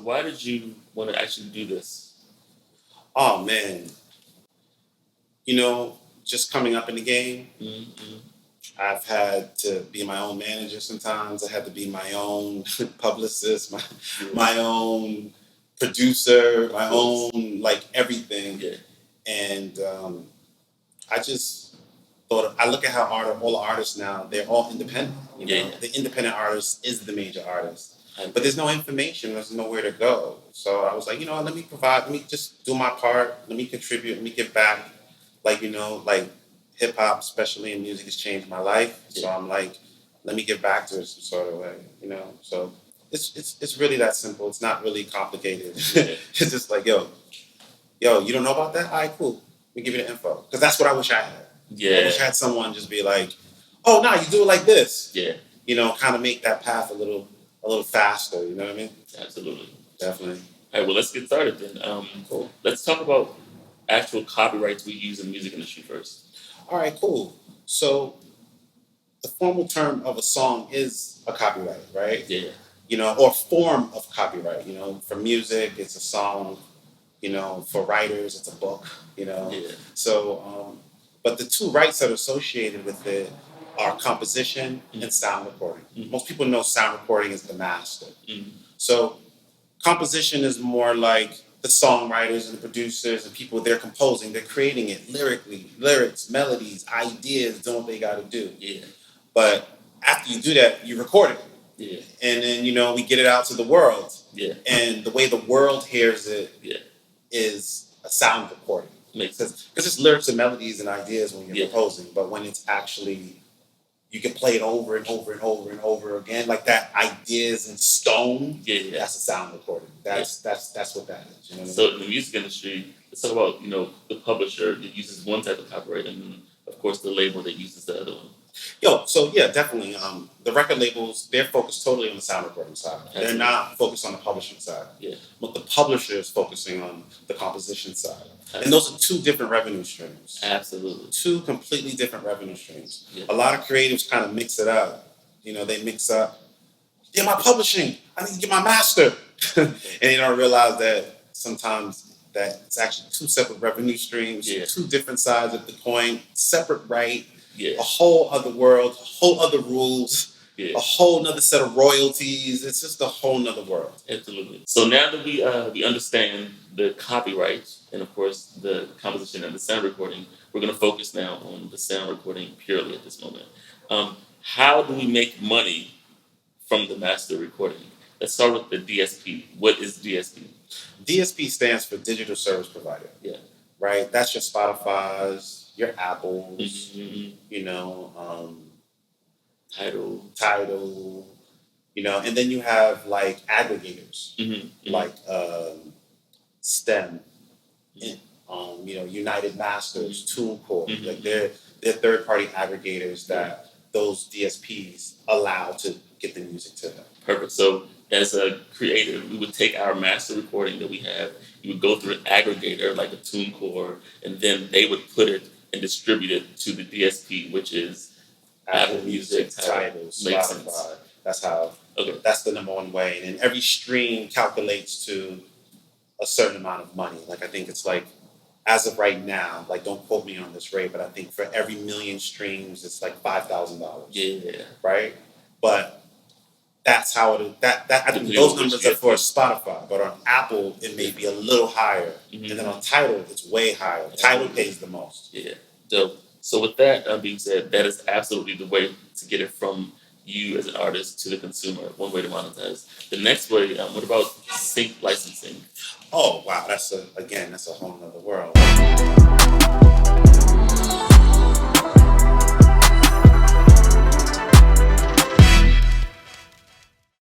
why did you want to actually do this? Oh man, just coming up in the game, Mm-hmm. I've had to be my own manager sometimes. I had to be my own publicist, my own producer, my own like everything. Yeah. And I just thought I look at how all the artists now, they're all independent. Yeah. The independent artist is the major artist. Okay. But there's no information, there's nowhere to go. So I was like, let me just do my part, let me contribute, let me give back. Like, like hip hop, especially in music, has changed my life. Yeah. So I'm like, let me give back to it some sort of way, So it's really that simple. It's not really complicated. It's just like, yo, you don't know about that? All right, cool. Let me give you the info. Because that's what I wish I had. Yeah. I wish I had someone just be like, oh, no, you do it like this. Yeah. Kind of make that path a little faster. You know what I mean? Absolutely. Definitely. All right, well, let's get started then. Cool. Let's talk about actual copyrights we use in the music industry first. All right, cool. So the formal term of a song is a copyright, right? Yeah. Or form of copyright. For music, it's a song. For writers, it's a book. Yeah. So, but the two rights that are associated with it are composition and sound recording. Mm-hmm. Most people know sound recording is the master. Mm-hmm. So composition is more like the songwriters and the producers and people, they're composing, they're creating it lyrically, lyrics, melodies, ideas, doing what they got to do. Yeah. But after you do that, you record it. Yeah. And then, we get it out to the world. Yeah. And the way the world hears it Yeah. is a sound recording. Makes sense. Because it's lyrics and melodies and ideas when you're composing, but when it's actually, you can play it over and over and over and over again, like that ideas in stone. Yeah. That's a sound recording. That's what that is. So in the music industry, let's talk about the publisher that uses one type of copyright, and then of course the label that uses the other one. So yeah, definitely. The record labels, they're focused totally on the sound recording side. Absolutely. They're not focused on the publishing side. Yeah. But the publisher is focusing on the composition side. Absolutely. And those are two different revenue streams. Absolutely. Two completely different revenue streams. Yeah. A lot of creatives kind of mix it up. They mix up, yeah, my publishing, I need to get my master. And they don't realize that sometimes that it's actually two separate revenue streams, two different sides of the coin, separate right. Yeah. A whole other world, a whole other rules, a whole nother set of royalties. It's just a whole nother world. Absolutely. So now that we understand the copyright and of course the composition and the sound recording, we're going to focus now on the sound recording purely at this moment. How do we make money from the master recording? Let's start with the DSP. What is DSP? DSP stands for Digital Service Provider. Yeah. Right? That's your Spotify's, your Apple's, mm-hmm. Tidal, and then you have like aggregators, mm-hmm. like STEM, United Masters, TuneCore. Mm-hmm. Like they're third-party aggregators that those DSPs allow to get the music to them. Perfect. So as a creator, we would take our master recording that we have, you would go through an aggregator like a TuneCore, and then they would put it and distribute it to the DSP, which is Apple Music, Tidal, Spotify. That's how. Okay. That's the number one way, and then every stream calculates to a certain amount of money. Like I think it's like, as of right now, like don't quote me on this rate, but I think for every million streams, it's like $5,000. Yeah. Right, but that's how it is. I think those numbers are for Spotify, but on Apple it may be a little higher, mm-hmm. and then on Tidal it's way higher. Tidal pays the most. Yeah, dope. So with that being said, that is absolutely the way to get it from you as an artist to the consumer. One way to monetize. The next way, what about sync licensing? Oh wow, that's a whole nother world.